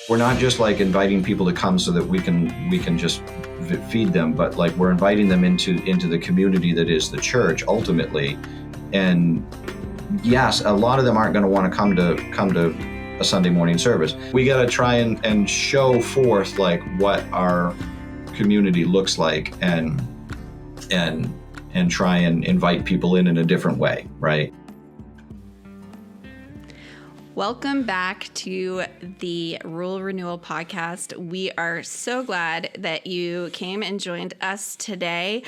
We're not just like inviting people to come so that we can just feed them, but like we're inviting them into the community that is the church ultimately. And yes, a lot of them aren't going to want to come to a Sunday morning service. We got to try and show forth like what our community looks like and try and invite people in a different way, right? Welcome back to the Rural Renewal Podcast. We are so glad that you came and joined us today.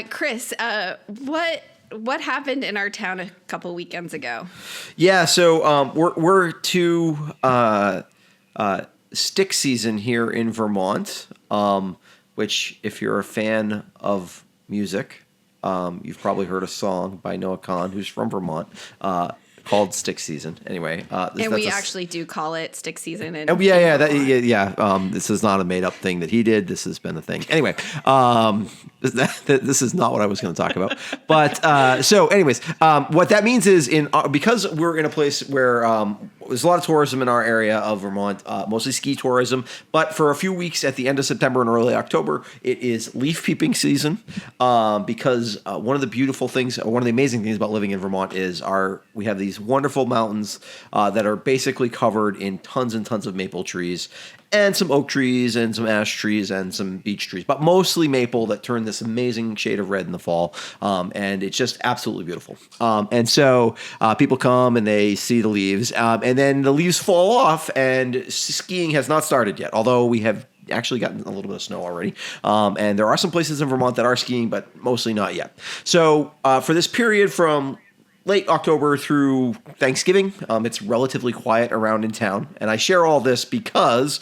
Chris, what happened in our town a couple weekends ago? Yeah, so we're to stick season here in Vermont, which if you're a fan of music, you've probably heard a song by Noah Kahn, who's from Vermont, called Stick Season. Anyway, we actually do call it Stick Season. This is not a made up thing that he did. This has been a thing. Anyway, this is not what I was going to talk about. But so, anyways, what that means is because we're in a place where there's a lot of tourism in our area of Vermont, mostly ski tourism. But for a few weeks at the end of September and early October, it is leaf peeping season. Because one of the beautiful things, one of the amazing things about living in Vermont is we have these wonderful mountains that are basically covered in tons and tons of maple trees and some oak trees and some ash trees and some beech trees, but mostly maple that turn this amazing shade of red in the fall. And it's just absolutely beautiful. And so people come and they see the leaves, and then the leaves fall off, and skiing has not started yet, although we have actually gotten a little bit of snow already. And there are some places in Vermont that are skiing, but mostly not yet. So for this period from late October through Thanksgiving, it's relatively quiet around in town. And I share all this because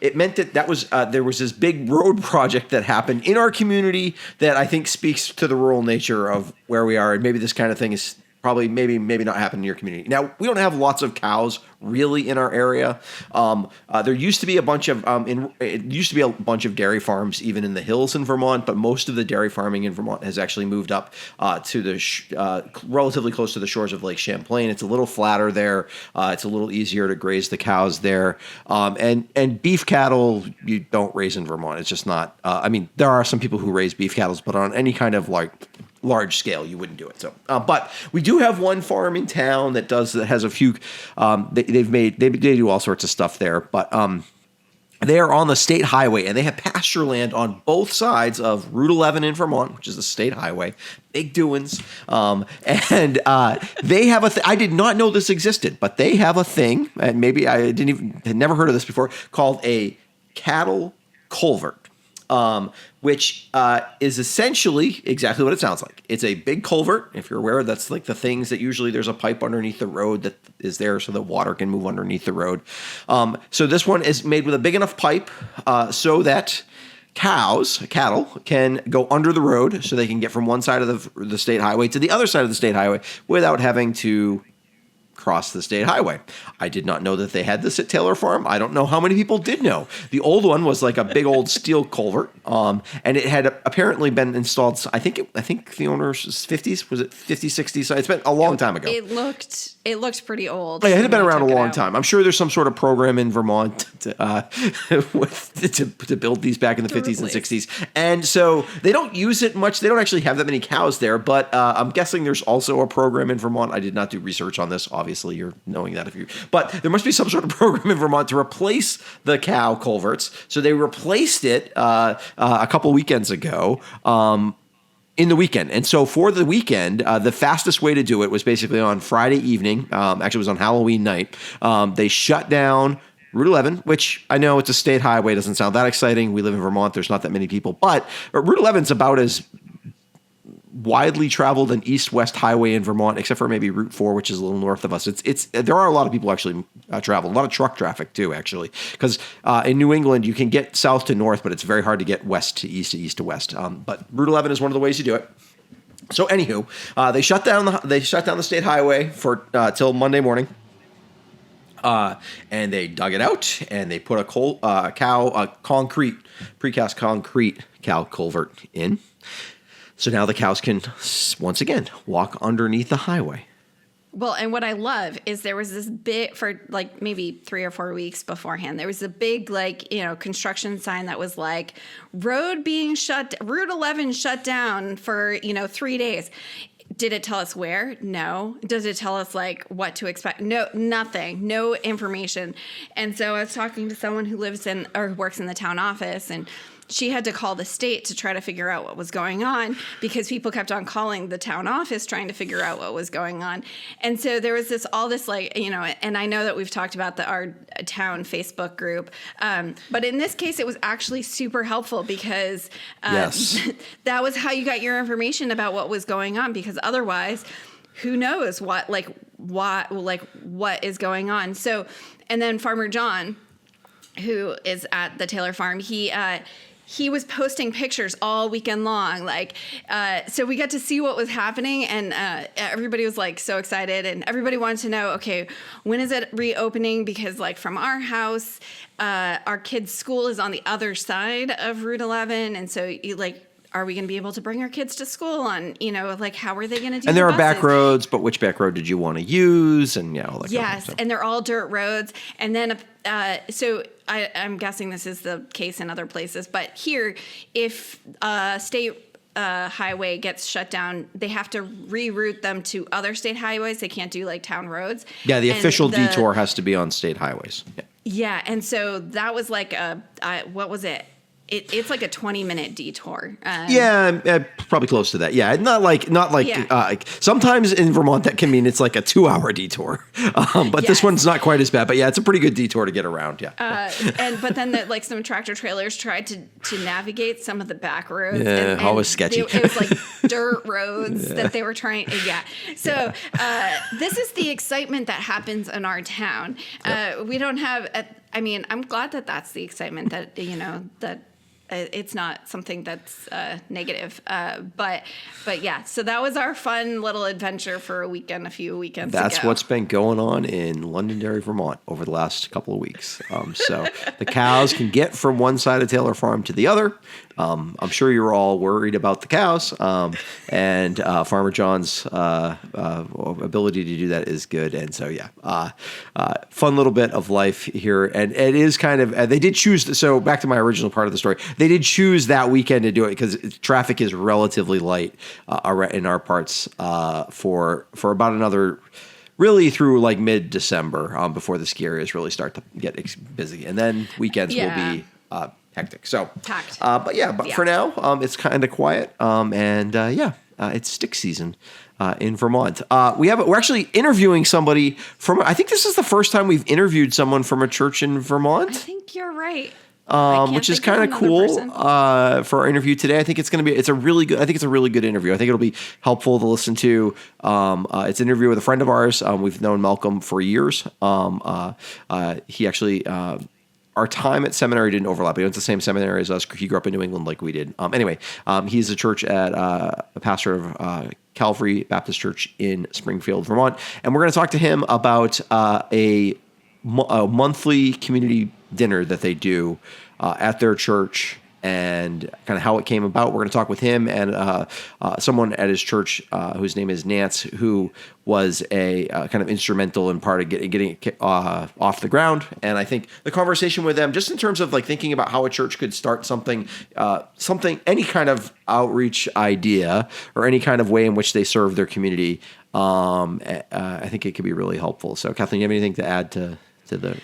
it meant that was there was this big road project that happened in our community that I think speaks to the rural nature of where we are. And maybe this kind of thing is probably maybe not happen in your community. Now, we don't have lots of cows really in our area. There used to be a bunch of dairy farms even in the hills in Vermont, but most of the dairy farming in Vermont has actually moved up to the relatively close to the shores of Lake Champlain. It's a little flatter there. It's a little easier to graze the cows there. And beef cattle you don't raise in Vermont. It's just not. There are some people who raise beef cattle, but on any kind of like large scale, you wouldn't do it. So, but we do have one farm in town that has a few. They do all sorts of stuff there, but they are on the state highway, and they have pasture land on both sides of Route 11 in Vermont, which is the state highway. Big doings, and they have a. I did not know this existed, but they have a thing, and maybe I had never heard of this before, called a cattle culvert. Which is essentially exactly what it sounds like. It's a big culvert. If you're aware, that's like the things that usually there's a pipe underneath the road that is there so that water can move underneath the road. So this one is made with a big enough pipe so that cattle can go under the road so they can get from one side of the state highway to the other side of the state highway without having to cross the state highway. I did not know that they had this at Taylor Farm. I don't know how many people did know. The old one was like a big old steel culvert, and it had apparently been installed. I think the owner's 50s. Was it 50s, 60s? So it's been a long time ago. It looked pretty old. Yeah, it had been around a long time. I'm sure there's some sort of program in Vermont to build these back in the 50s and 60s. And so they don't use it much. They don't actually have that many cows there, but I'm guessing there's also a program in Vermont. I did not do research on this. Obviously, you're knowing that but there must be some sort of program in Vermont to replace the cow culverts. So they replaced it a couple weekends ago. In the weekend. And so for the weekend, the fastest way to do it was basically on Friday evening. Actually, it was on Halloween night. They shut down Route 11, which I know it's a state highway. Doesn't sound that exciting. We live in Vermont. There's not that many people. But Route 11 is about as widely traveled an east-west highway in Vermont, except for maybe Route 4, which is a little north of us. There are a lot of people actually travel, a lot of truck traffic too, actually, because in New England you can get south to north, but it's very hard to get west to east to west. But Route 11 is one of the ways you do it. So, anywho, they shut down the state highway for till Monday morning. And they dug it out, and they put a precast concrete cow culvert in. So now the cows can, once again, walk underneath the highway. Well, and what I love is there was this big, for like maybe 3 or 4 weeks beforehand, there was a big construction sign that was like Route 11 shut down for 3 days. Did it tell us where? No. Does it tell us like what to expect? No, nothing, no information. And so I was talking to someone who lives in or works in the town office, and she had to call the state to try to figure out what was going on because people kept on calling the town office trying to figure out what was going on. And so there was all this and I know that we've talked about our town Facebook group, but in this case, it was actually super helpful because Yes. that was how you got your information about what was going on, because otherwise, who knows what is going on. So, and then Farmer John, who is at the Taylor farm, he was posting pictures all weekend long. So we got to see what was happening, and everybody was like so excited, and everybody wanted to know, okay, when is it reopening? Because from our house, our kids' school is on the other side of Route 11. And so are we going to be able to bring our kids to school on, how are they going to do? And there the are back buses? roads, but which back road did you want to use? And all that. Yes, kind of and they're all dirt roads. And then, so I'm guessing this is the case in other places, but here, if state highway gets shut down, they have to reroute them to other state highways. They can't do town roads. Yeah, the And official detour has to be on state highways. Yeah. Yeah, and so that was what was it? It's like a 20-minute detour. Probably close to that. Yeah, not like Yeah. Sometimes in Vermont that can mean it's like a 2-hour detour. But this Yes. one's not quite as bad. But yeah, it's a pretty good detour to get around. Yeah. But then some tractor trailers tried to navigate some of the back roads. Yeah, and always sketchy. It was like dirt roads that they were trying. Yeah. So this is the excitement that happens in our town. We don't have. I'm glad that that's the excitement that that. It's not something that's negative, but yeah. So that was our fun little adventure for a few weekends That's ago. what's been going on in Londonderry, Vermont over the last couple of weeks. So the cows can get from one side of Taylor Farm to the other. I'm sure you're all worried about the cows, and Farmer John's ability to do that is good. And so, yeah, fun little bit of life here. And it is kind of, they did choose, so back to my original part of the story, they did choose that weekend to do it because traffic is relatively light in our parts for about another, really through mid-December before the ski areas really start to get busy. And then weekends will be hectic. So, Packed. But for now, it's kind of quiet. It's stick season in Vermont. We're actually interviewing somebody from. I think this is the first time we've interviewed someone from a church in Vermont. I think you're right. Which is kind of cool for our interview today. I think it's going to be. It's a really good interview. I think it'll be helpful to listen to. It's an interview with a friend of ours. We've known Malcolm for years. He actually. Our time at seminary didn't overlap. He went to the same seminary as us. He grew up in New England like we did. He's a church at a pastor of Calvary Baptist Church in Springfield, Vermont. And we're going to talk to him about a monthly community dinner that they do at their church and kind of how it came about. We're going to talk with him and someone at his church whose name is Nanc, who was a kind of instrumental in part of getting it off the ground. And I think the conversation with them, just in terms of thinking about how a church could start something, any kind of outreach idea or any kind of way in which they serve their community, I think it could be really helpful. So, Kathleen, you have anything to add to that?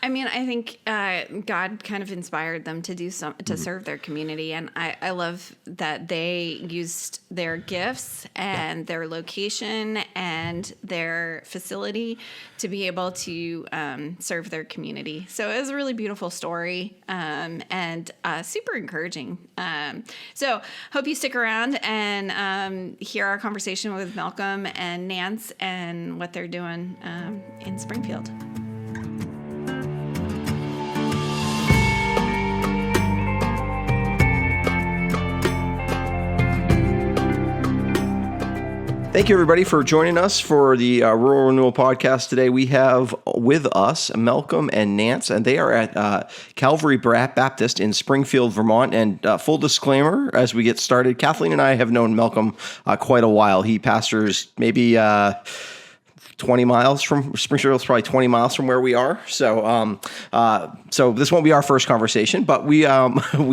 I think God kind of inspired them to do to serve their community, and I love that they used their gifts and their location and their facility to be able to serve their community. So it was a really beautiful story and super encouraging. So hope you stick around and hear our conversation with Malcolm and Nanc and what they're doing in Springfield. Thank you, everybody, for joining us for the Rural Renewal Podcast today. We have with us Malcolm and Nanc, and they are at Calvary Baptist in Springfield, Vermont. And full disclaimer, as we get started, Kathleen and I have known Malcolm quite a while. He pastors maybe 20 miles from Springfield. It's probably 20 miles from where we are. So, so this won't be our first conversation, but we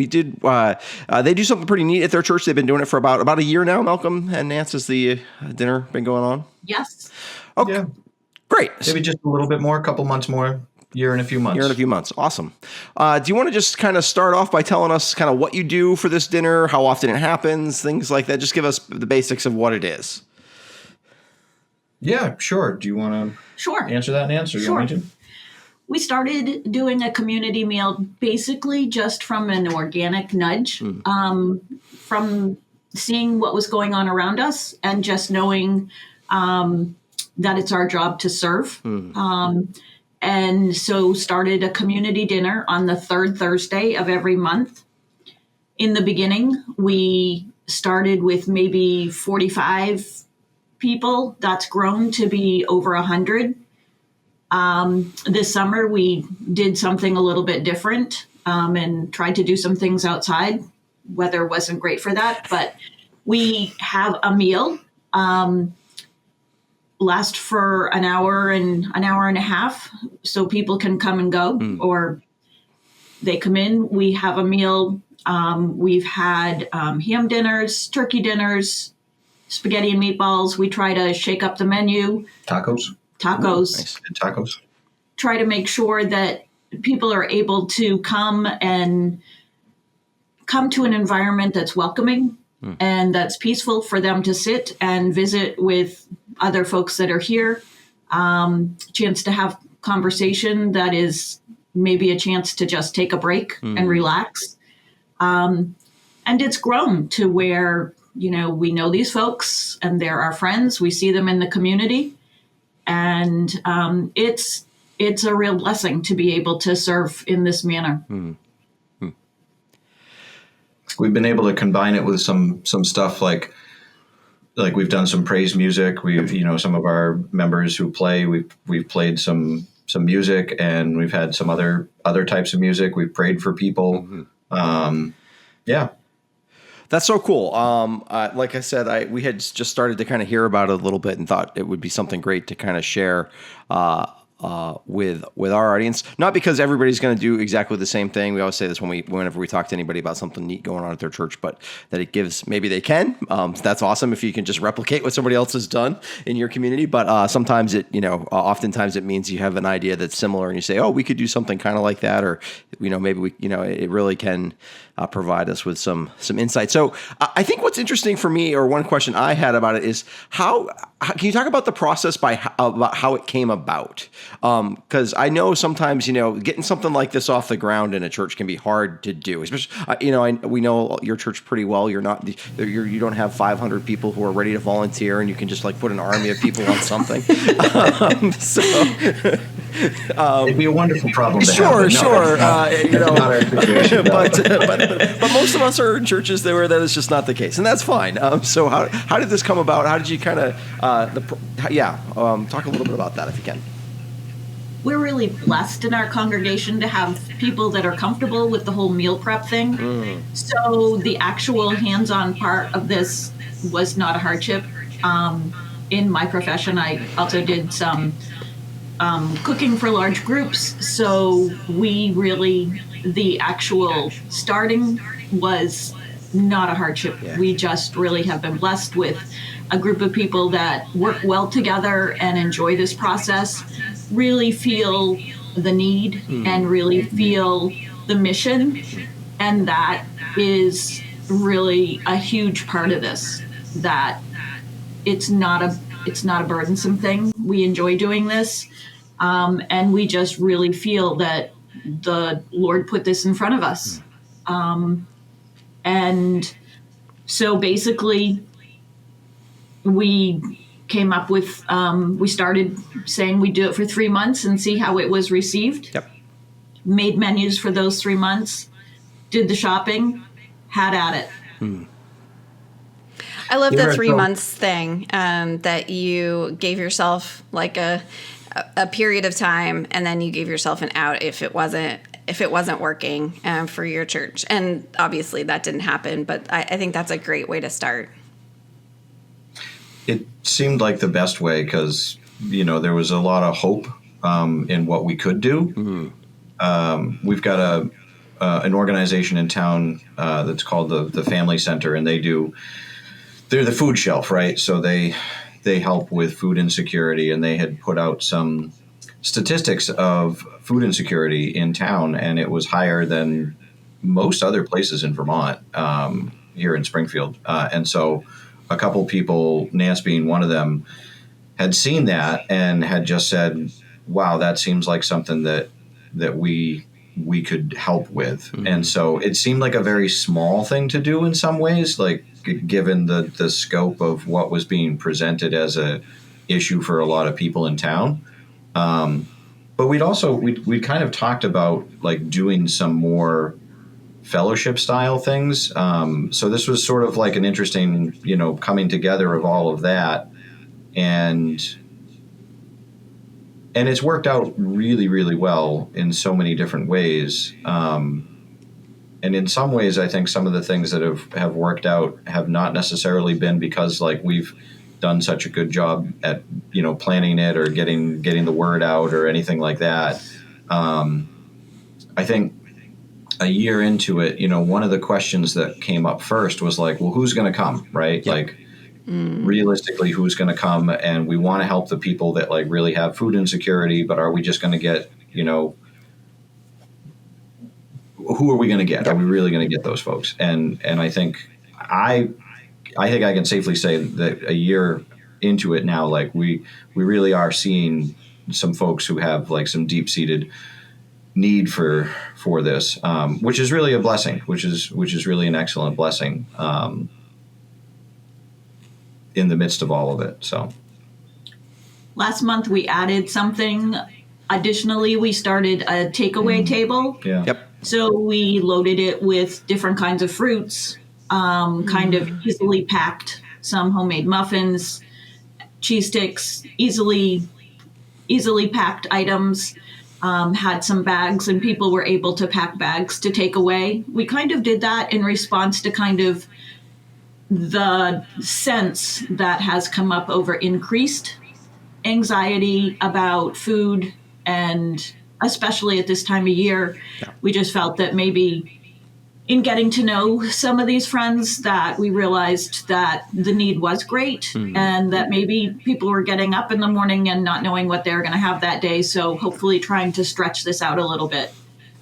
did. They do something pretty neat at their church. They've been doing it for about a year now. Malcolm and Nanc, has the dinner been going on? Yes. Okay. Yeah. Great. Maybe just a little bit more, a couple months more. Year and a few months. Awesome. Do you want to just kind of start off by telling us kind of what you do for this dinner, how often it happens, things like that? Just give us the basics of what it is. Yeah, sure. Do you want to answer that, Nanc? Sure. You want me to? We started doing a community meal basically just from an organic nudge, from seeing what was going on around us and just knowing that it's our job to serve. And so started a community dinner on the third Thursday of every month. In the beginning, we started with maybe 45 people. That's grown to be over 100. This summer, we did something a little bit different and tried to do some things outside. Weather wasn't great for that, but we have a meal. Last for an hour and a half, so people can come and go, or they come in. We have a meal. We've had ham dinners, turkey dinners, spaghetti and meatballs. We try to shake up the menu. Tacos. Nice. And tacos. Try to make sure that people are able to come to an environment that's welcoming and that's peaceful for them to sit and visit with other folks that are here. Chance to have conversation that is maybe a chance to just take a break and relax. And it's grown to where, we know these folks and they're our friends. We see them in the community. And it's a real blessing to be able to serve in this manner. We've been able to combine it with some stuff like we've done some praise music. We've, some of our members who play, we've played some music, and we've had some other types of music. We've prayed for people. Yeah. That's so cool. Like I said, we had just started to kind of hear about it a little bit and thought it would be something great to kind of share with our audience. Not because everybody's going to do exactly the same thing. We always say this whenever we talk to anybody about something neat going on at their church, but that it gives, maybe they can. That's awesome if you can just replicate what somebody else has done in your community. But sometimes oftentimes it means you have an idea that's similar and you say, oh, we could do something kind of like that, or maybe we, it really can provide us with some insight. So I think what's interesting for me, or one question I had about it, is how can you talk about the process about how it came about? Because I know sometimes getting something like this off the ground in a church can be hard to do. Especially we know your church pretty well. You don't have 500 people who are ready to volunteer, and you can just put an army of people on something. It'd be a wonderful problem to have. Sure. Not our situation, but most of us are in churches where that is just not the case, and that's fine. So how did this come about? How did you kind of talk a little bit about that if you can? We're really blessed in our congregation to have people that are comfortable with the whole meal prep thing. So the actual hands-on part of this was not a hardship. In my profession, I also did some cooking for large groups. So the actual starting was not a hardship. Yeah. We just really have been blessed with a group of people that work well together and enjoy this process, really feel the need and really feel the mission. And that is really a huge part of this, that it's not a burdensome thing. We enjoy doing this. And we just really feel that the Lord put this in front of us. And so basically we came up with, we started saying we'd do it for 3 months and see how it was received. Yep. Made menus for those 3 months, did the shopping, had at it. I love the 3 months thing, that you gave yourself like a period of time, and then you gave yourself an out if it wasn't working for your church. And obviously that didn't happen, but I think that's a great way to start. It seemed like the best way because there was a lot of hope in what we could do. We've got an organization in town that's called the Family Center, and they're the food shelf, right? So they help with food insecurity, and they had put out some statistics of food insecurity in town, and it was higher than most other places in Vermont, here in Springfield. And so a couple people, Nanc being one of them, had seen that and had just said, wow, that seems like something that we could help with. And so it seemed like a very small thing to do in some ways, like given the scope of what was being presented as a issue for a lot of people in town. But we'd kind of talked about like doing some more fellowship style things. So this was sort of like an interesting, coming together of all of that. And it's worked out really, really well in so many different ways. And in some ways, I think some of the things that have worked out have not necessarily been because like we've done such a good job at, planning it or getting the word out or anything like that. I think a year into it, one of the questions that came up first was like, well, who's going to come, right? Yeah. Like, realistically, who's going to come? And we want to help the people that like really have food insecurity, but are we just going to get, who are we going to get? Are we really going to get those folks? And I think I can safely say that a year into it now, like we really are seeing some folks who have like some deep-seated need for this, which is really a blessing, which is really an excellent blessing. In the midst of all of it. So last month we added something. Additionally, we started a takeaway table. Yeah. Yep. So we loaded it with different kinds of fruits, kind of easily packed, some homemade muffins, cheese sticks, easily packed items, had some bags, and people were able to pack bags to take away. We kind of did that in response to kind of the sense that has come up over increased anxiety about food, and especially at this time of year, we just felt that maybe in getting to know some of these friends that we realized that the need was great, and that maybe people were getting up in the morning and not knowing what they were going to have that day. So hopefully trying to stretch this out a little bit.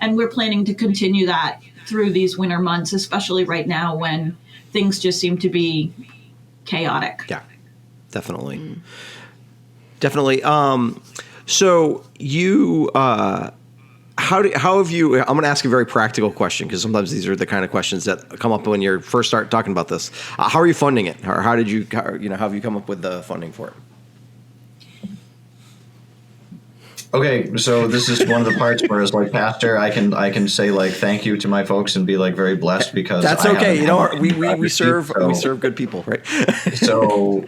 And we're planning to continue that through these winter months, especially right now when things just seem to be chaotic. Yeah, definitely. Definitely. So you, how have you, I'm going to ask a very practical question because sometimes these are the kind of questions that come up when you first start talking about this. How are you funding it? Or how have you come up with the funding for it? Okay, so this is one of the parts where as like pastor, I can say like thank you to my folks and be like very blessed because that's okay. We serve good people, right? So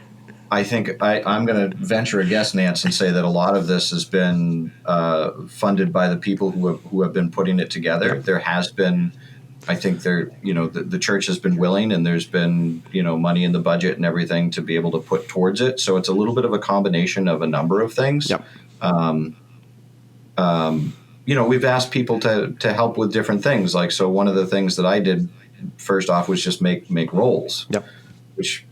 I think I'm going to venture a guess, Nanc, and say that a lot of this has been funded by the people who have been putting it together. There has been, I think the church has been willing, and there's been money in the budget and everything to be able to put towards it. So it's a little bit of a combination of a number of things. Yep. We've asked people to help with different things. Like, so one of the things that I did first off was just make rolls, which,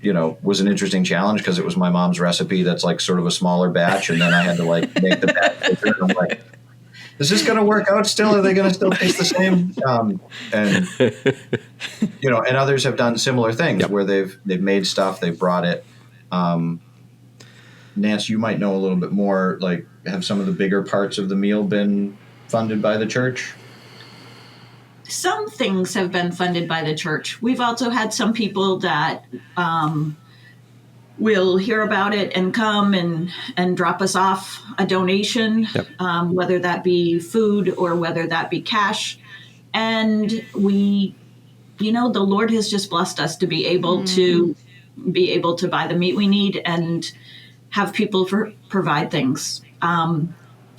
was an interesting challenge because it was my mom's recipe. That's like sort of a smaller batch. And then I had to like make the batch bigger. And I'm like, is this going to work out still? Are they going to still taste the same? And others have done similar things where they've made stuff, they've brought it. Nanc, you might know a little bit more, like, have some of the bigger parts of the meal been funded by the church? Some things have been funded by the church. We've also had some people that will hear about it and come and drop us off a donation, whether that be food or whether that be cash. And we, the Lord has just blessed us to be able to buy the meat we need and have people provide things.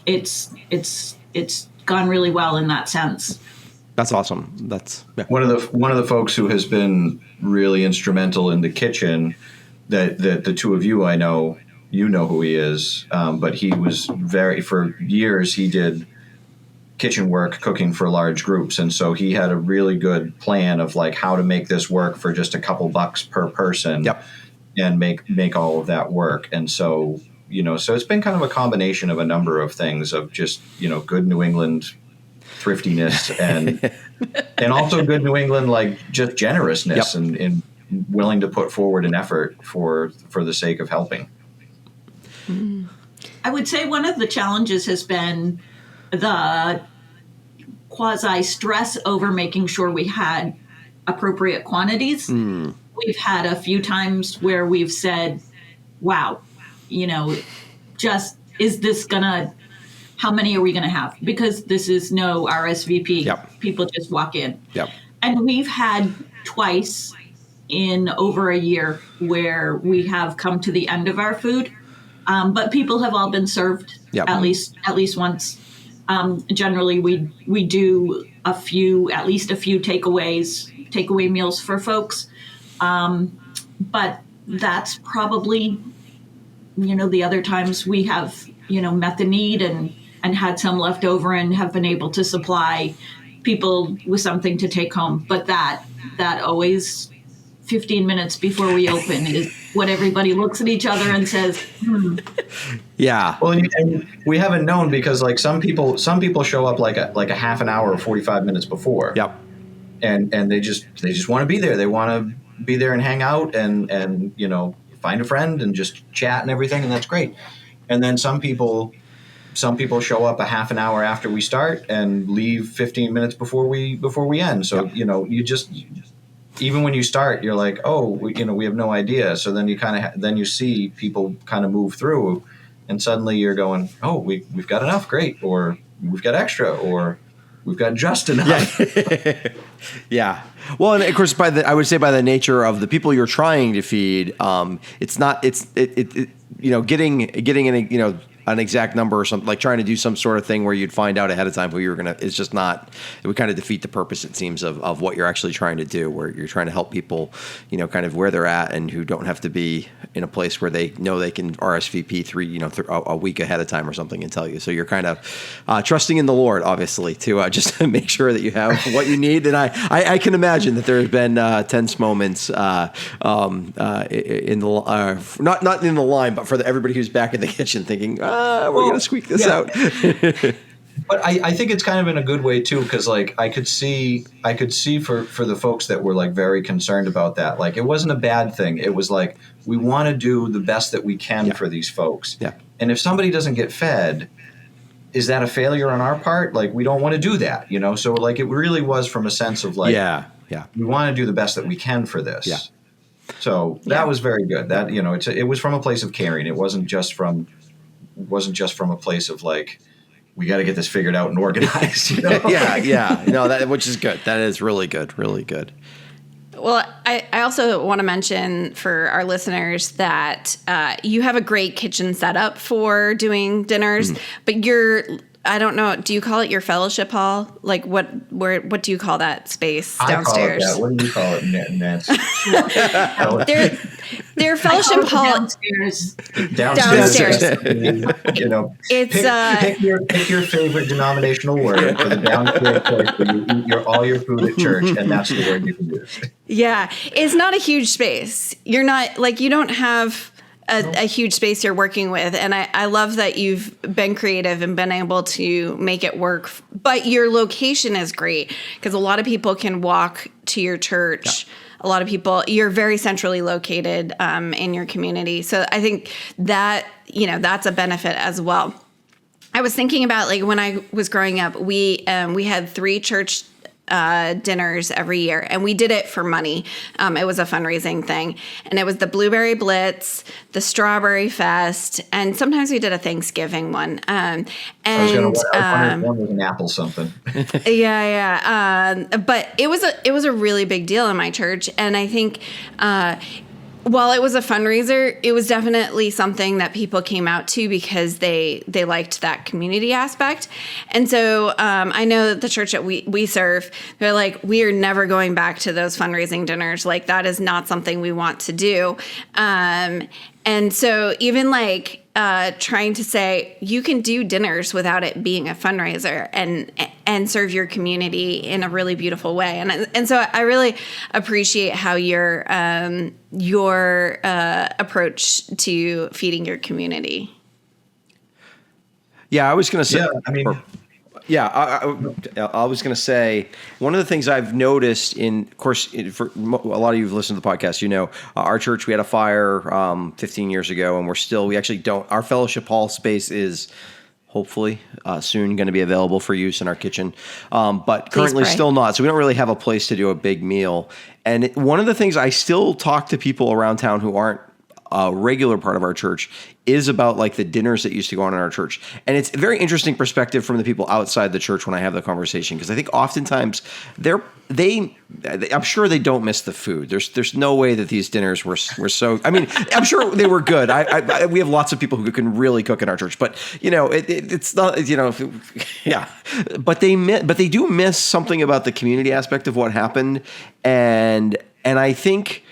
It's gone really well in that sense. That's awesome. That's one of the folks who has been really instrumental in the kitchen that the two of you I know you know who he is, but he was for years he did kitchen work, cooking for large groups. And so he had a really good plan of like how to make this work for just a couple bucks per person. Yep. And make all of that work. And so, so it's been kind of a combination of a number of things of just, good New England thriftiness and also good New England, like just generousness and willing to put forward an effort for the sake of helping. I would say one of the challenges has been the quasi stress over making sure we had appropriate quantities. We've had a few times where we've said, wow, just is this how many are we going to have? Because this is no RSVP. Yep. People just walk in. Yep. And we've had twice in over a year where we have come to the end of our food, but people have all been served at least once. Generally, we do at least a few takeaway meals for folks. But that's probably, the other times we have, met the need and had some left over and have been able to supply people with something to take home. But that always 15 minutes before we open is what everybody looks at each other and says, Yeah. Well, and we haven't known because like some people show up like a half an hour or 45 minutes before. Yep. And they just want to be there. They want to be there and hang out and find a friend and just chat and everything, and that's great. And then some people show up a half an hour after we start and leave 15 minutes before we end. So you just even when you start, you're like, oh, we have no idea. So then you then you see people kind of move through, and suddenly you're going, oh, we've got enough, great, or we've got extra, or we've got just enough. Yeah. Well, and of course, I would say by the nature of the people you're trying to feed, getting an exact number or something, like trying to do some sort of thing where you'd find out ahead of time who you were going to, it's just not, it would kind of defeat the purpose, it seems, of what you're actually trying to do, where you're trying to help people, kind of where they're at and who don't have to be in a place where they know they can RSVP a week ahead of time or something and tell you. So you're kind of trusting in the Lord, obviously, to just make sure that you have what you need. And I can imagine that there have been tense moments in the not in the line, but for everybody who's back in the kitchen thinking, we're going to squeak this out. But I think it's kind of in a good way too, because like I could see for the folks that were like very concerned about that, like it wasn't a bad thing. It was like, we want to do the best that we can for these folks. Yeah. And if somebody doesn't get fed, is that a failure on our part? Like, we don't want to do that, So like it really was from a sense of like, we want to do the best that we can for this. Yeah. So that was very good. That it was from a place of caring. It wasn't just from a place of like, we got to get this figured out and organized. Yeah. No, which is good. That is really good. Really good. Well, I also want to mention for our listeners that you have a great kitchen setup for doing dinners, but I don't know, do you call it your fellowship hall? Like what do you call that space downstairs? I call it that. What do you call it, Nanc? Their fellowship hall downstairs. It's pick your favorite denominational word for the downstairs place where you eat all your food at church, and that's the word you can use. Yeah, it's not a huge space. You're not like, you don't have a huge space you're working with. And I love that you've been creative and been able to make it work. But your location is great because a lot of people can walk to your church. Yeah. A lot of people, you're very centrally located in your community. So I think that, that's a benefit as well. I was thinking about like when I was growing up, we had 3 church dinners every year, and we did it for money. It was a fundraising thing, and it was the Blueberry Blitz, the Strawberry Fest, and sometimes we did a Thanksgiving one. I was wondering one with an apple something. Yeah. But it was a really big deal in my church, and I think. While it was a fundraiser, it was definitely something that people came out to because they liked that community aspect. And so I know that the church that we serve, they're like, we are never going back to those fundraising dinners. Like, that is not something we want to do. And so even like trying to say you can do dinners without it being a fundraiser and serve your community in a really beautiful way. And so I really appreciate how your approach to feeding your community. Yeah, I was going to say. Yeah, I mean. I was going to say, one of the things I've noticed of course, for a lot of you who've listened to the podcast, our church, we had a fire 15 years ago, and we actually don't, our fellowship hall space is hopefully soon going to be available for use in our kitchen, but currently still not. So we don't really have a place to do a big meal. And one of the things I still talk to people around town who aren't a regular part of our church is about like the dinners that used to go on in our church. And it's a very interesting perspective from the people outside the church when I have the conversation, because I think oftentimes I'm sure they don't miss the food. There's no way that these dinners were so, I mean, I'm sure they were good. We have lots of people who can really cook in our church, but it's not, yeah, but they do miss something about the community aspect of what happened. And I think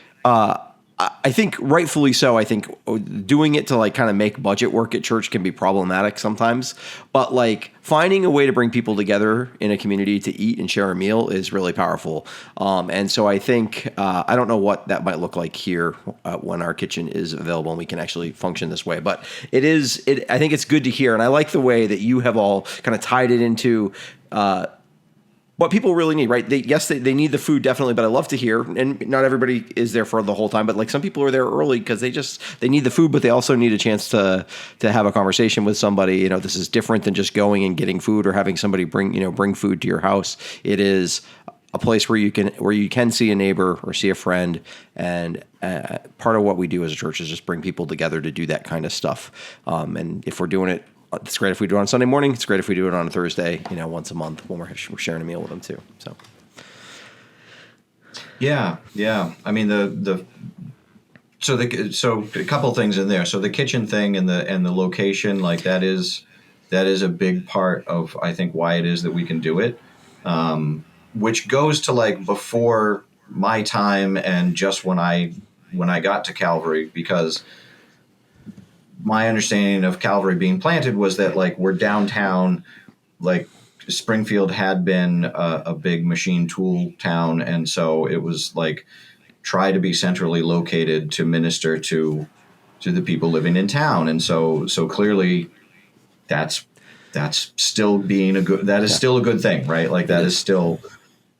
rightfully so. I think doing it to like kind of make budget work at church can be problematic sometimes, but like finding a way to bring people together in a community to eat and share a meal is really powerful. And so I think, I don't know what that might look like here when our kitchen is available and we can actually function this way, but I think it's good to hear. And I like the way that you have all kind of tied it into, what people really need, right? They need the food definitely, but I love to hear, and not everybody is there for the whole time, but like some people are there early because they need the food, but they also need a chance to have a conversation with somebody. This is different than just going and getting food or having somebody bring food to your house. It is a place where you can see a neighbor or see a friend, and part of what we do as a church is just bring people together to do that kind of stuff. And if we're doing it, it's great if we do it on Sunday morning. It's great if we do it on a Thursday, once a month when we're sharing a meal with them too. So, yeah. I mean, so a couple things in there. So the kitchen thing and the location, like that is a big part of, I think, why it is that we can do it, which goes to like before my time and just when I got to Calvary, because my understanding of Calvary being planted was that like we're downtown, like Springfield had been a big machine tool town. And so it was like, try to be centrally located to minister to the people living in town. And so clearly that's still being still a good thing, right? Like that is still,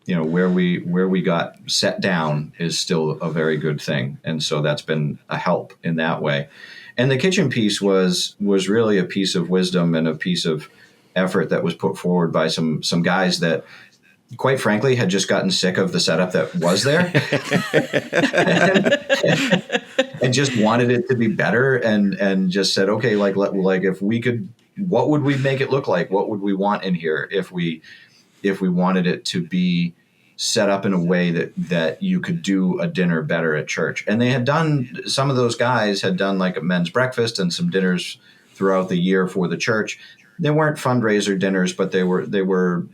where we got set down is still a very good thing. And so that's been a help in that way. And the kitchen piece was really a piece of wisdom and a piece of effort that was put forward by some guys that, quite frankly, had just gotten sick of the setup that was there and just wanted it to be better and just said, okay, like if we could, what would we make it look like? What would we want in here if we wanted it to be set up in a way that you could do a dinner better at church? And some of those guys had done like a men's breakfast and some dinners throughout the year for the church. They weren't fundraiser dinners, but they were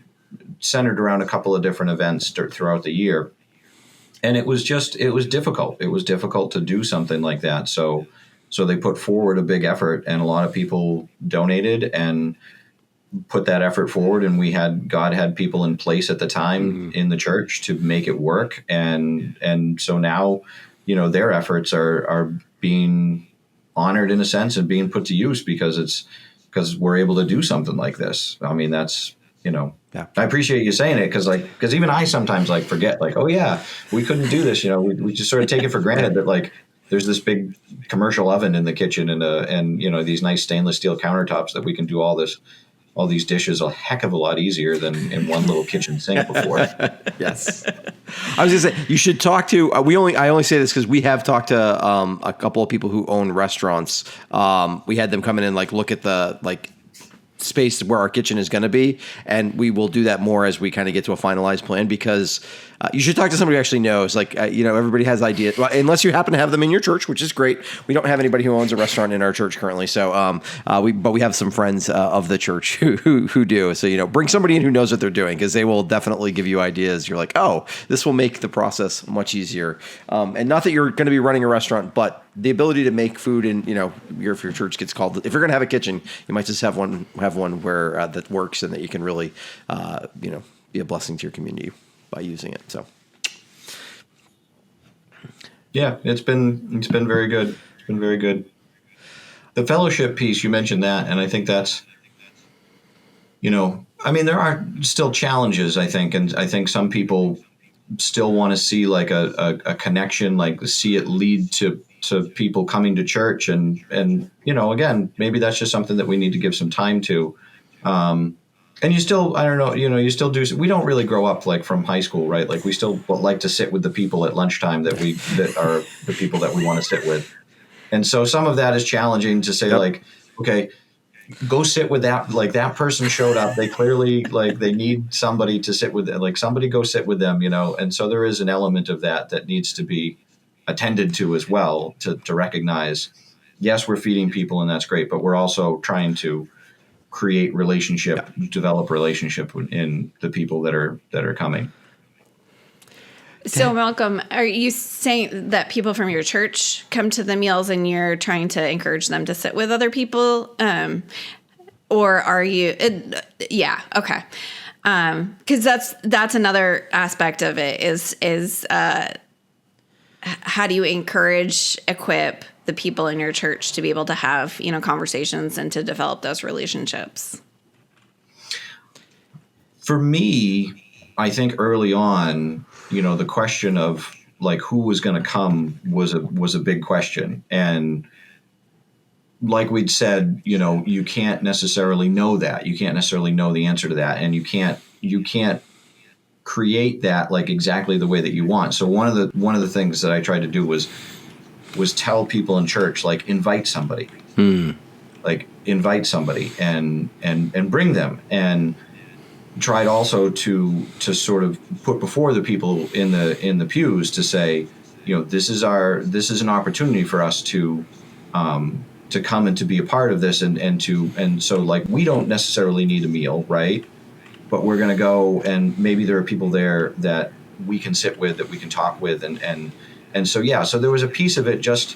centered around a couple of different events throughout the year. And it was difficult. It was difficult to do something like that. So they put forward a big effort, and a lot of people donated and put that effort forward, and God had people in place at the time in the church to make it work. And so now, their efforts are being honored in a sense and being put to use because we're able to do something like this. I mean, that's, I appreciate you saying it because even I sometimes like forget like, oh yeah, we couldn't do this. We just sort of take it for granted that like there's this big commercial oven in the kitchen and these nice stainless steel countertops that we can do all these dishes a heck of a lot easier than in one little kitchen sink before. Yes. I was going to say, you should talk to, I only say this because we have talked to a couple of people who own restaurants. We had them come in and like look at the like space where our kitchen is going to be. And we will do that more as we kind of get to a finalized plan, because you should talk to somebody who actually knows. Like, everybody has ideas, well, unless you happen to have them in your church, which is great. We don't have anybody who owns a restaurant in our church currently. So, but we have some friends of the church who do. So, bring somebody in who knows what they're doing, because they will definitely give you ideas. You're like, oh, this will make the process much easier. And not that you're going to be running a restaurant, but the ability to make food, and if your church gets called, if you're going to have a kitchen, you might just have one where that works, and that you can really be a blessing to your community by using it. So yeah, it's been very good. It's been very good. The fellowship piece, you mentioned that, and I think that's, there are still challenges, I think, and I think some people still want to see like a connection, like see it lead to people coming to church, and again, maybe that's just something that we need to give some time to. And you still, I don't know, you still do. We don't really grow up like from high school, right? Like we still like to sit with the people at lunchtime that are the people that we want to sit with. And so some of that is challenging to say, like, okay, go sit with that. Like that person showed up. They clearly like they need somebody to sit with. Like somebody go sit with them, And so there is an element of that needs to be attended to as well, to recognize, yes, we're feeding people and that's great, but we're also trying to create relationship, develop relationship in the people that are coming. So Malcolm, are you saying that people from your church come to the meals and you're trying to encourage them to sit with other people? Or are you, yeah. Okay. 'Cause that's another aspect of it is how do you equip the people in your church to be able to have, conversations and to develop those relationships? For me, I think early on, the question of like who was going to come was a big question. And like we'd said, you can't necessarily know that. You can't necessarily know the answer to that. And you can't create that like exactly the way that you want. So one of the things that I tried to do was tell people in church, like invite somebody, like invite somebody and bring them, and tried also to sort of put before the people in the pews to say, this is an opportunity for us to come and to be a part of this, and so like we don't necessarily need a meal, right? But we're going to go, and maybe there are people there that we can sit with, that we can talk with, and so yeah. So there was a piece of it just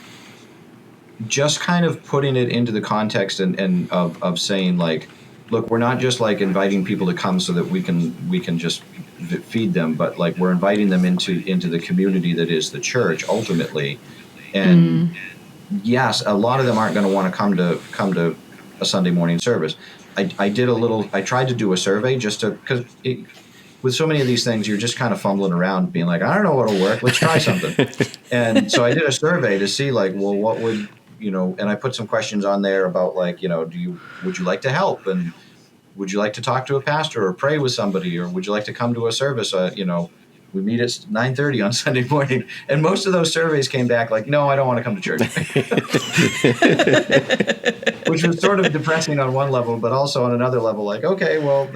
kind of putting it into the context and of saying like, look, we're not just like inviting people to come so that we can just feed them, but like we're inviting them into the community that is the church ultimately. And yes, a lot of them aren't going to want to come to a Sunday morning service. I tried to do a survey just to, because with so many of these things, you're just kind of fumbling around being like, I don't know what'll work. Let's try something. And so I did a survey to see like, well, what would, and I put some questions on there about like, would you like to help? And would you like to talk to a pastor or pray with somebody? Or would you like to come to a service? We meet at 9:30 on Sunday morning. And most of those surveys came back like, no, I don't want to come to church. Which was sort of depressing on one level, but also on another level, like, okay, well,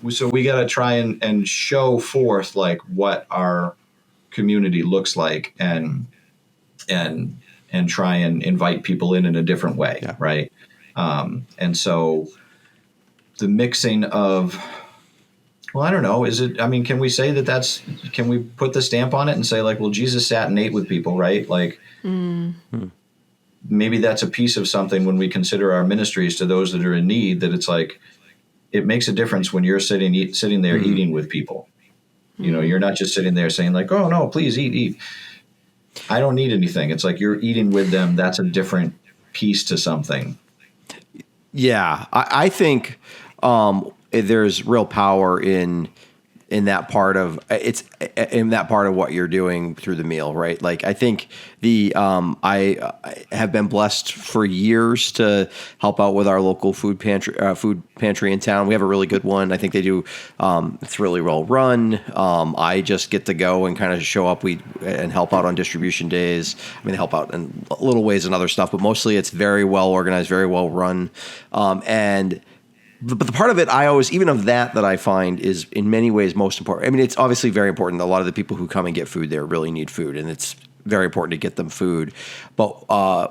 so we got to try and show forth like what our community looks like and try and invite people in a different way. Yeah. Right. And so the mixing of, well, I don't know. Can we say can we put the stamp on it and say like, well, Jesus sat and ate with people, right? Like maybe that's a piece of something when we consider our ministries to those that are in need, that it's like, it makes a difference when you're sitting there eating with people. You're not just sitting there saying like, oh no, please eat. I don't need anything. It's like you're eating with them. That's a different piece to something. Yeah, I think there's real power in that part of what you're doing through the meal, right? Like I think I have been blessed for years to help out with our local food pantry in town. We have a really good one. I think they do. It's really well run. I just get to go and kind of show up and help out on distribution days. Help out in little ways and other stuff, but mostly it's very well organized, very well run, But the part of it even of that I find is in many ways most important. It's obviously very important. A lot of the people who come and get food there really need food, and it's very important to get them food. But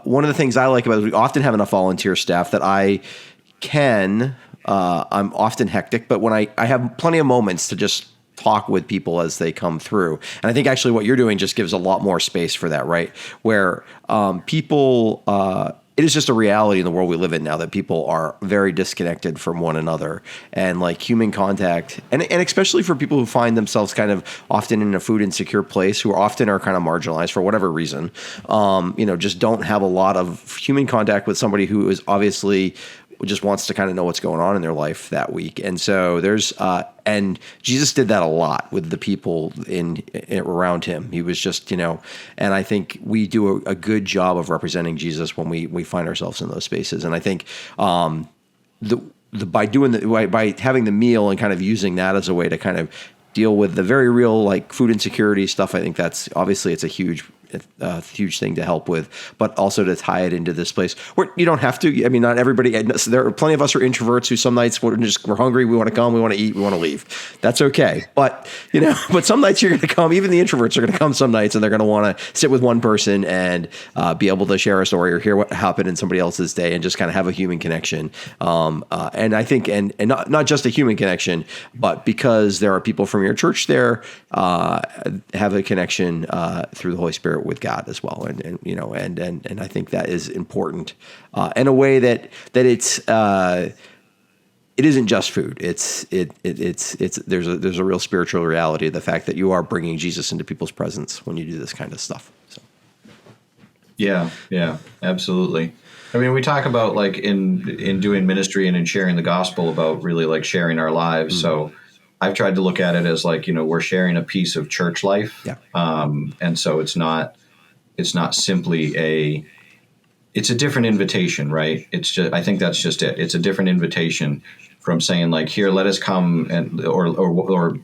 one of the things I like about it is we often have enough volunteer staff that I'm often hectic, but when I have plenty of moments to just talk with people as they come through. And I think actually what you're doing just gives a lot more space for that, right? Where people, it is just a reality in the world we live in now that people are very disconnected from one another, and like human contact, and especially for people who find themselves kind of often in a food insecure place, who often are kind of marginalized for whatever reason, just don't have a lot of human contact with somebody who is obviously just wants to kind of know what's going on in their life that week. And so there's, and Jesus did that a lot with the people in around him. He was just, and I think we do a good job of representing Jesus when we find ourselves in those spaces. And I think, by having the meal and kind of using that as a way to kind of deal with the very real, like, food insecurity stuff, I think that's obviously it's a huge thing to help with, but also to tie it into this place where you don't have to. I mean, not everybody. There are plenty of us are introverts who some nights we're hungry, we want to come, we want to eat, we want to leave. That's okay. But but some nights you're going to come. Even the introverts are going to come some nights, and they're going to want to sit with one person and be able to share a story or hear what happened in somebody else's day and just kind of have a human connection. And I think, and not just a human connection, but because there are people from your church there, have a connection through the Holy Spirit with God as well, and I think that is important in a way that it's it isn't just food. It's there's a real spiritual reality of the fact that you are bringing Jesus into people's presence when you do this kind of stuff. So. Yeah, absolutely. I mean, we talk about, like, in doing ministry and in sharing the gospel, about really like sharing our lives. Mm-hmm. So I've tried to look at it as like, we're sharing a piece of church life. Yeah. And so it's not simply it's a different invitation, right? It's just, I think that's just it. It's a different invitation from saying, like, here, let us come or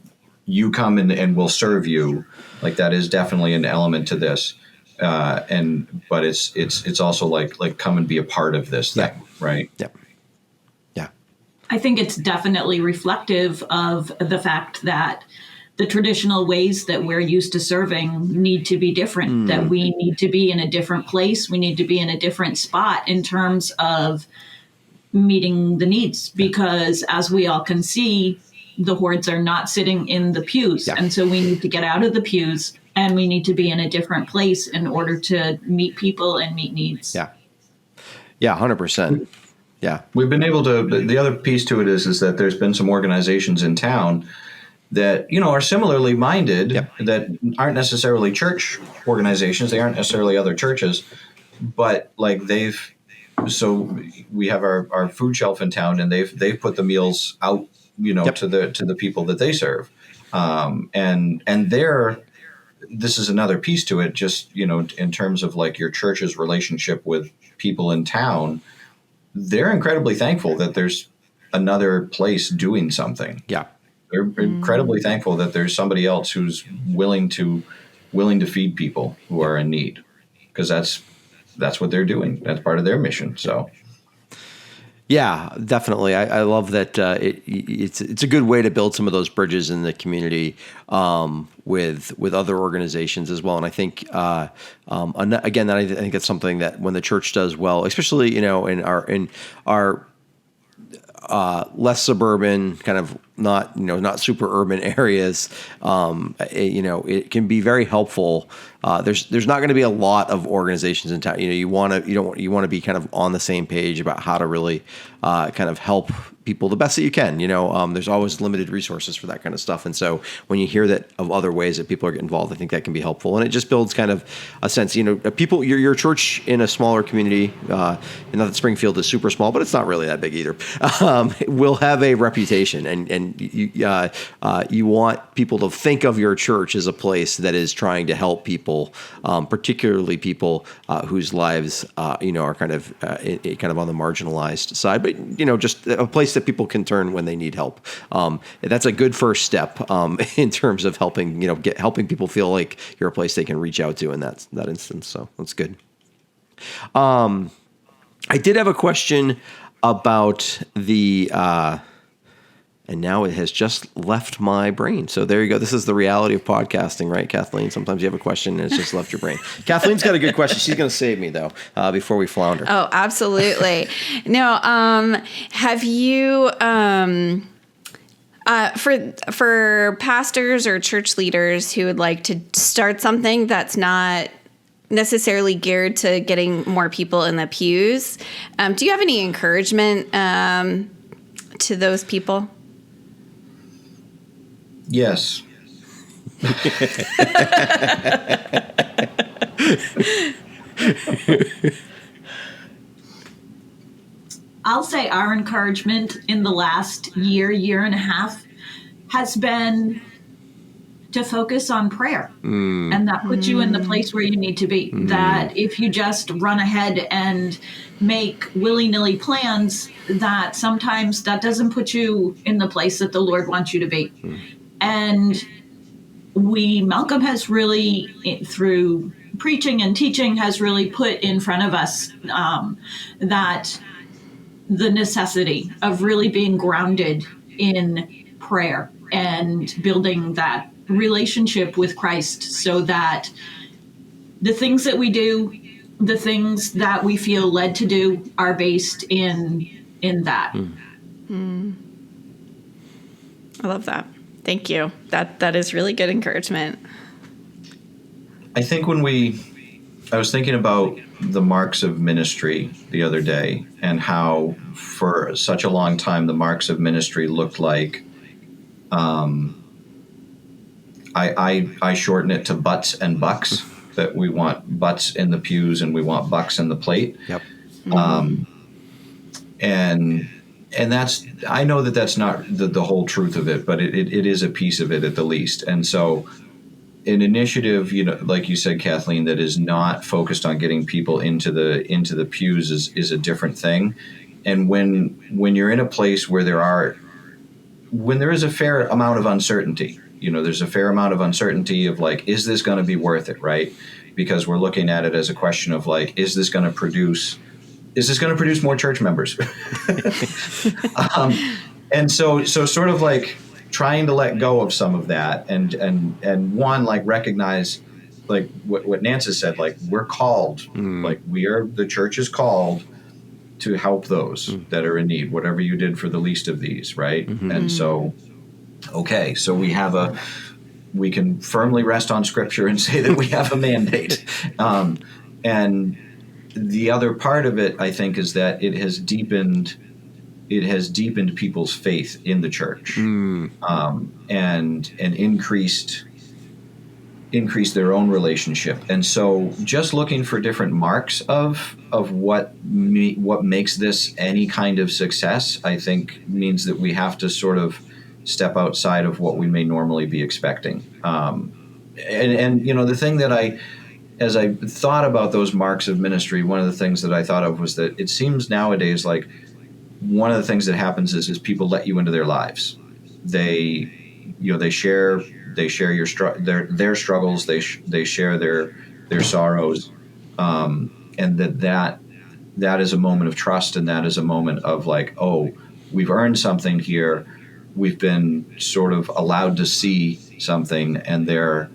you come and we'll serve you. Like, that is definitely an element to this. But it's also like come and be a part of this thing, right? Yep. Yeah. I think it's definitely reflective of the fact that the traditional ways that we're used to serving need to be different, that we need to be in a different place. We need to be in a different spot in terms of meeting the needs, because as we all can see, the hordes are not sitting in the pews. Yeah. And so we need to get out of the pews and we need to be in a different place in order to meet people and meet needs. Yeah. Yeah, 100%. Yeah. We've been able to, the other piece to it is that there's been some organizations in town that, are similarly minded, that aren't necessarily church organizations. They aren't necessarily other churches, but like so we have our food shelf in town, and they've put the meals out, to the people that they serve. And this is another piece to it, just, in terms of like your church's relationship with people in town. They're incredibly thankful that there's another place doing something. Yeah. They're incredibly thankful that there's somebody else who's willing to feed people who are in need, because that's what they're doing. That's part of their mission. So. Yeah, definitely. I love that it's a good way to build some of those bridges in the community with other organizations as well. And I think again, I think that's something that when the church does well, especially in our less suburban, kind of not super urban areas, it can be very helpful. There's not going to be a lot of organizations in town. You want to be kind of on the same page about how to really kind of help people the best that you can. There's always limited resources for that kind of stuff, and so when you hear that of other ways that people are getting involved, I think that can be helpful, and it just builds kind of a sense. People, your church in a smaller community, not that Springfield is super small, but it's not really that big either. Will have a reputation, and you want people to think of your church as a place that is trying to help people, particularly people whose lives are kind of on the marginalized side, but just a place that people can turn when they need help. That's a good first step in terms of helping people feel like you're a place they can reach out to in that instance. So that's good. I did have a question about the. And now it has just left my brain. So there you go. This is the reality of podcasting, right, Kathleen? Sometimes you have a question and it's just left your brain. Kathleen's got a good question. She's going to save me, though, before we flounder. Oh, absolutely. No, have you... For pastors or church leaders who would like to start something that's not necessarily geared to getting more people in the pews, do you have any encouragement to those people? Yes. I'll say our encouragement in the last year and a half has been to focus on prayer. And that puts you in the place where you need to be. That if you just run ahead and make willy-nilly plans, that sometimes that doesn't put you in the place that the Lord wants you to be. And Malcolm has really, through preaching and teaching, has really put in front of us that the necessity of really being grounded in prayer and building that relationship with Christ, so that the things that we do, the things that we feel led to do, are based in that. I love that. Thank you. That is really good encouragement. I think I was thinking about the marks of ministry the other day, and how for such a long time the marks of ministry looked like, I shorten it to butts and bucks, that we want butts in the pews and we want bucks in the plate. Yep. And that's, I know that that's not the whole truth of it, but it is a piece of it at the least. And so an initiative, like you said, Kathleen, that is not focused on getting people into the pews is a different thing. And when you're in a place where there is a fair amount of uncertainty, there's a fair amount of uncertainty of like, is this going to be worth it, right? Because we're looking at it as a question of like, is this going to produce more church members? And so sort of like trying to let go of some of that and one, like recognize like what Nanc has said, like we're called, like the church is called to help those that are in need, whatever you did for the least of these, right? And so, okay, so we can firmly rest on Scripture and say that we have a mandate. And the other part of it, I think, is that it has deepened people's faith in the church, and increased their own relationship. And so just looking for different marks of what makes this any kind of success, I think means that we have to sort of step outside of what we may normally be expecting. And the thing that as I thought about those marks of ministry, one of the things that I thought of was that it seems nowadays like one of the things that happens is people let you into their lives. They share their struggles. They share their sorrows, and that is a moment of trust, and that is a moment of like, oh, we've earned something here. We've been sort of allowed to see something, and they're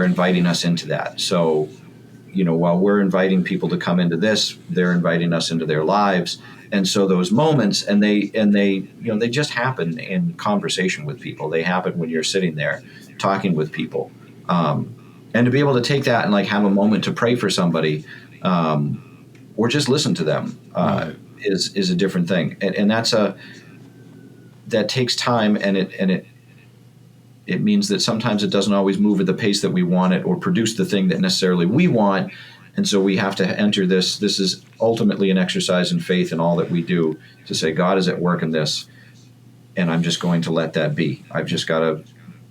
inviting us into that. So, while we're inviting people to come into this, they're inviting us into their lives. And so those moments, and they just happen in conversation with people. They happen when you're sitting there talking with people. And to be able to take that and like have a moment to pray for somebody, or just listen to them, is a different thing. And that takes time, and it means that sometimes it doesn't always move at the pace that we want it, or produce the thing that necessarily we want. And so we have to enter this. This is ultimately an exercise in faith in all that we do, to say, God is at work in this, and I'm just going to let that be. I've just got to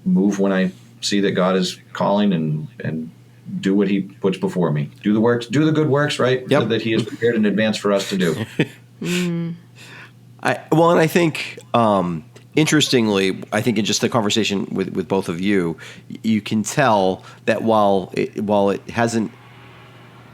move when I see that God is calling, and do what he puts before me. Do the works, do the good works, right? Yep. That he has prepared in advance for us to do. And I think, interestingly, I think in just the conversation with both of you, you can tell that while it hasn't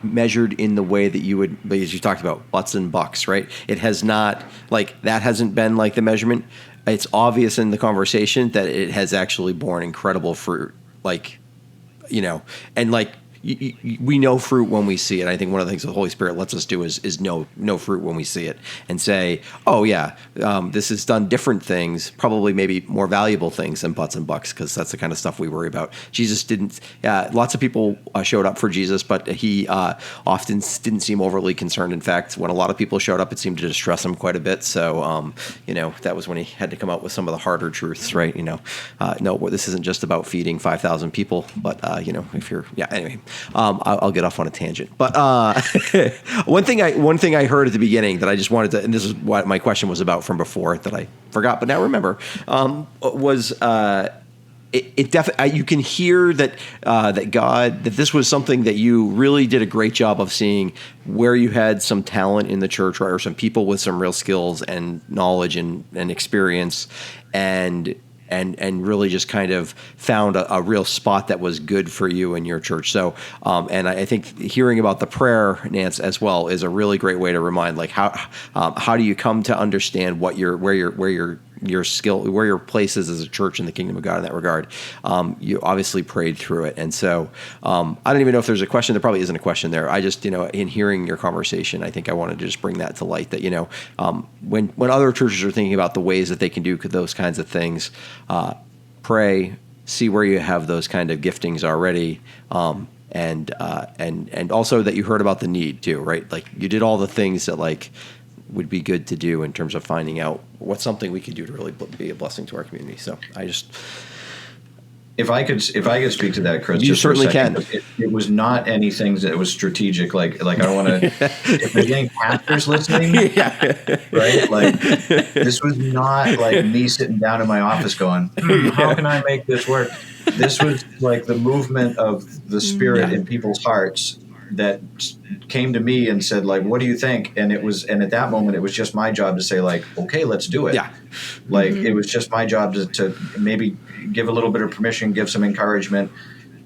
measured in the way that you would, as you talked about, butts and bucks, right? It has not, like, that hasn't been like the measurement. It's obvious in the conversation that it has actually borne incredible fruit, and like, we know fruit when we see it. I think one of the things the Holy Spirit lets us do is know fruit when we see it, and say, oh yeah, this has done different things, probably maybe more valuable things than butts and bucks, because that's the kind of stuff we worry about. Jesus didn't. Lots of people showed up for Jesus, but he often didn't seem overly concerned. In fact, when a lot of people showed up, it seemed to distress him quite a bit. So that was when he had to come out with some of the harder truths, right? No, this isn't just about feeding 5,000 people, but if you're anyway, I'll get off on a tangent. But one thing I heard at the beginning that I just wanted to, and this is what my question was about from before that I forgot, but now remember, was it definitely, you can hear that that this was something that you really did a great job of seeing, where you had some talent in the church, right, or some people with some real skills and knowledge and experience, and really just kind of found a real spot that was good for you in your church. So, and I think hearing about the prayer, Nanc, as well, is a really great way to remind, like, how do you come to understand where your skill, where your place is as a church in the kingdom of God in that regard. You obviously prayed through it. And so I don't even know if there's a question. There probably isn't a question there. I just, in hearing your conversation, I think I wanted to just bring that to light, that, when other churches are thinking about the ways that they can do those kinds of things, pray, see where you have those kind of giftings already. And also that you heard about the need too, right? Like, you did all the things that, like, would be good to do in terms of finding out what's something we could do to really be a blessing to our community. So I just, if I could speak to that, Chris, you certainly can. It was not anything that was strategic. Like I don't want to. If there's any pastors listening, right? Like, this was not like me sitting down in my office going, "How can I make this work?" This was like the movement of the Spirit in people's hearts that came to me and said, like, what do you think? And at that moment, it was just my job to say, like, okay, let's do it. Yeah. Like, it was just my job to maybe give a little bit of permission, give some encouragement.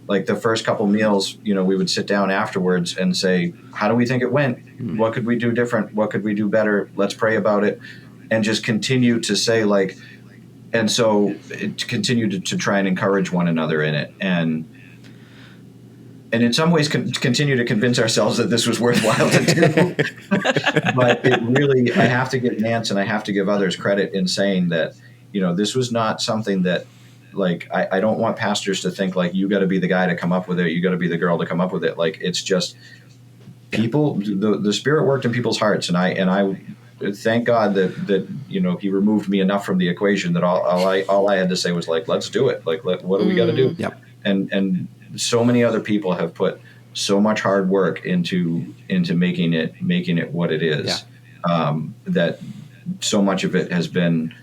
Like, the first couple meals, we would sit down afterwards and say, how do we think it went? What could we do different? What could we do better? Let's pray about it. And just continue to say, like, and so continue to try and encourage one another in it. And in some ways continue to convince ourselves that this was worthwhile to do. But it really, I have to give Nanc and I have to give others credit in saying that, this was not something that, like, I don't want pastors to think, like, you got to be the guy to come up with it. You got to be the girl to come up with it. Like, it's just people, the Spirit worked in people's hearts. And I thank God that he removed me enough from the equation that all I had to say was, like, let's do it. Like, what do we got to do? Yep. And so many other people have put so much hard work into making it what it is, that so much of it has been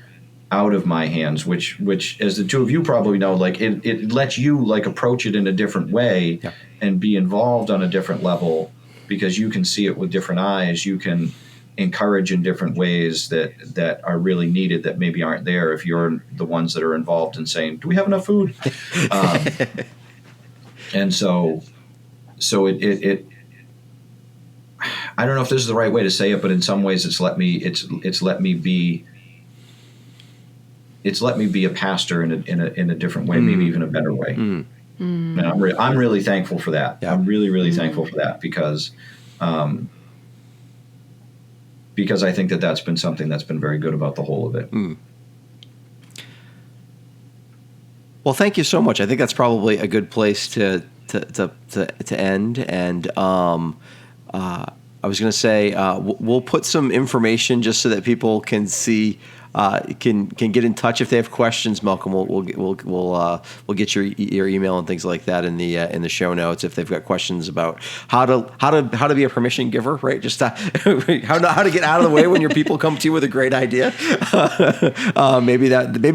out of my hands, which as the two of you probably know, like, it lets you, like, approach it in a different way and be involved on a different level, because you can see it with different eyes. You can encourage in different ways that are really needed, that maybe aren't there if you're the ones that are involved in saying, do we have enough food? And so it I don't know if this is the right way to say it, but in some ways it's let me be a pastor in a different way, maybe even a better way. And I'm really thankful for that. Yeah. I'm really thankful for that, because I think that's been something that's been very good about the whole of it. Well, thank you so much. I think that's probably a good place to end. And I was going to say we'll put some information just so that people can see, can get in touch if they have questions. Malcolm, we'll get your email and things like that in the show notes if they've got questions about how to be a permission giver, right? Just how to get out of the way when your people come to you with a great idea. Maybe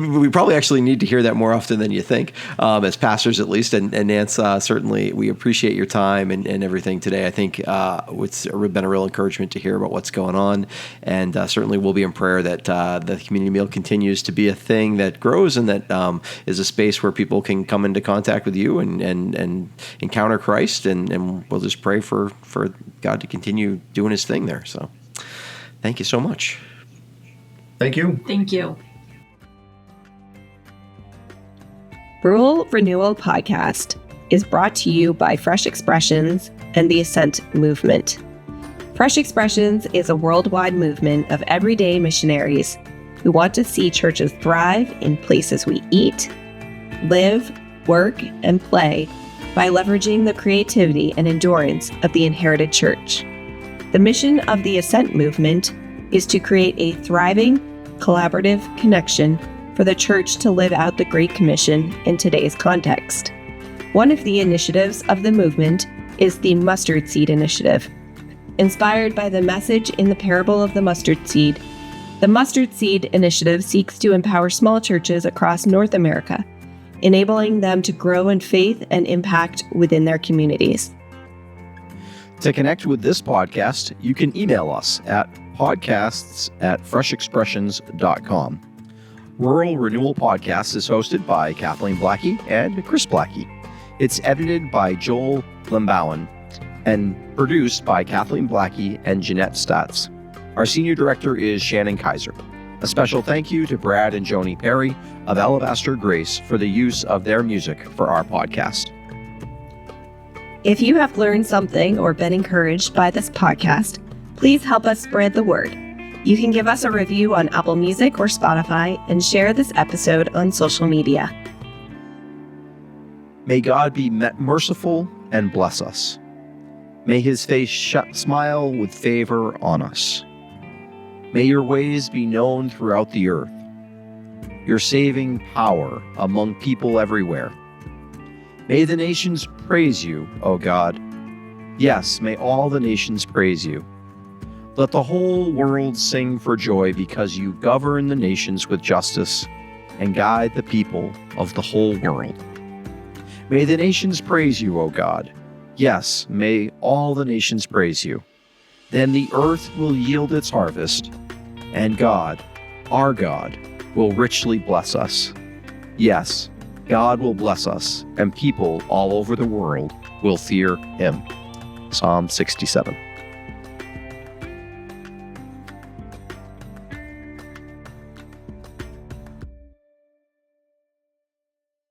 we probably actually need to hear that more often than you think, as pastors at least. And Nanc, certainly we appreciate your time and everything today. I think it's been a real encouragement to hear about what's going on, and certainly we'll be in prayer that the community meal continues to be a thing that grows, and that is a space where people can come into contact with you and encounter Christ, and we'll just pray for God to continue doing his thing there. So thank you so much. Thank you. Thank you. Rural Renewal Podcast. is brought to you by Fresh Expressions and the Ascent Movement. Fresh Expressions is a worldwide movement of everyday missionaries who want to see churches thrive in places we eat, live, work, and play by leveraging the creativity and endurance of the inherited church. The mission of the Ascent Movement is to create a thriving, collaborative connection for the church to live out the Great Commission in today's context. One of the initiatives of the movement is the Mustard Seed Initiative. Inspired by the message in the parable of the mustard seed, the Mustard Seed Initiative seeks to empower small churches across North America, enabling them to grow in faith and impact within their communities. To connect with this podcast, you can email us at podcasts@freshexpressions.com. Rural Renewal Podcast is hosted by Kathleen Blackie and Chris Blackie. It's edited by Joel Lembowen and produced by Kathleen Blackie and Jeanette Statz. Our senior director is Shannon Kaiser. A special thank you to Brad and Joni Perry of Alabaster Grace for the use of their music for our podcast. If you have learned something or been encouraged by this podcast, please help us spread the word. You can give us a review on Apple Music or Spotify and share this episode on social media. May God be merciful and bless us. May his face smile with favor on us. May your ways be known throughout the earth, your saving power among people everywhere. May the nations praise you, O God. Yes, may all the nations praise you. Let the whole world sing for joy because you govern the nations with justice and guide the people of the whole world. May the nations praise you, O God. Yes, may all the nations praise you. Then the earth will yield its harvest, and God, our God, will richly bless us. Yes, God will bless us, and people all over the world will fear him. Psalm 67.